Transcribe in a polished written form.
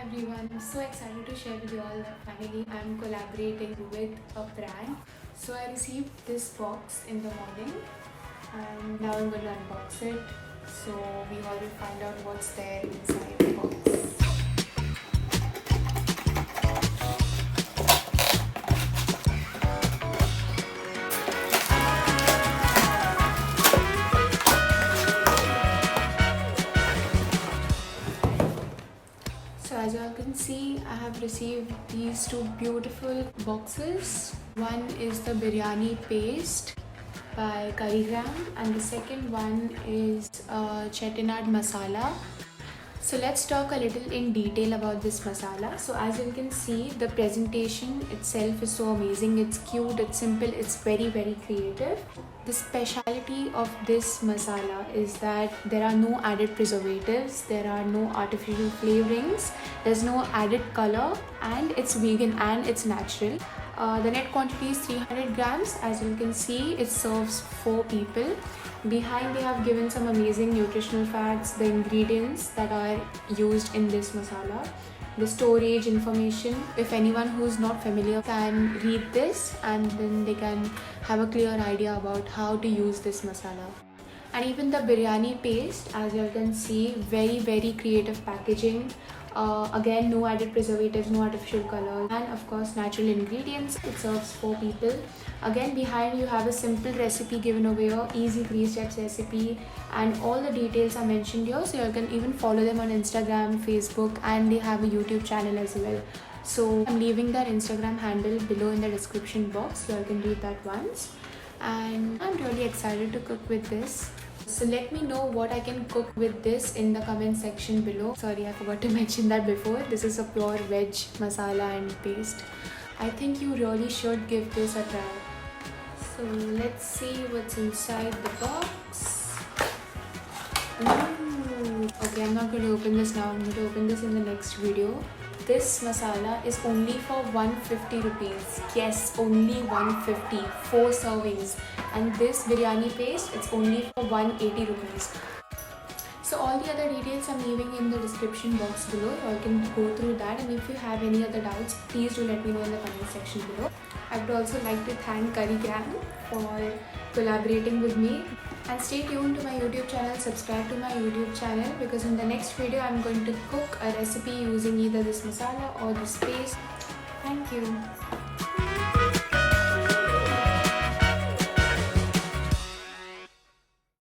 everyone, I'm so excited to share with you all that finally I'm collaborating with a brand. So I received this box in the morning and now I'm going to unbox it. So we all will find out what's there inside the box. So as you all can see, I have received these two beautiful boxes. One is the Biryani Paste by CURRYGRAM and the second one is Chettinad Masala. So let's talk a little in detail about this masala. So as you can see, the presentation itself is so amazing. It's cute, it's simple, it's very creative. The speciality of this masala is that there are no added preservatives, there are no artificial flavorings, there's no added color, and it's vegan and it's natural. The net quantity is 300 grams. As you can see, it serves 4 people. Behind they have given some amazing nutritional facts, the ingredients that are used in this masala, the storage information. If anyone who's not familiar can read this, and then they can have a clear idea about how to use this masala. And even the biryani paste, as you can see, very creative packaging. Again, no added preservatives, no artificial colors, and of course natural ingredients. It serves 4 people. Again, behind you have a simple recipe given over here, easy 3 steps recipe, and all the details are mentioned here, so you can even follow them on Instagram, Facebook, and they have a YouTube channel as well. So I'm leaving their Instagram handle below in the description box, so you can read that once. And I'm really excited to cook with this. So let me know what I can cook with this in the comment section below. Sorry, I forgot to mention that before. This is a pure veg masala and paste. I think you really should give this a try. So let's see what's inside the box. Ooh. Okay, I'm not going to open this now. I'm going to open this in the next video. This masala is only for 150 rupees. Yes, only 150. 4 servings. And this biryani paste, it's only for 180 rupees. So all the other details I'm leaving in the description box below. You all can go through that, and if you have any other doubts, please do let me know in the comment section below. I would also like to thank CURRYGRAM for collaborating with me. And stay tuned to my YouTube channel, subscribe to my YouTube channel, because in the next video I'm going to cook a recipe using either this masala or this paste. Thank you.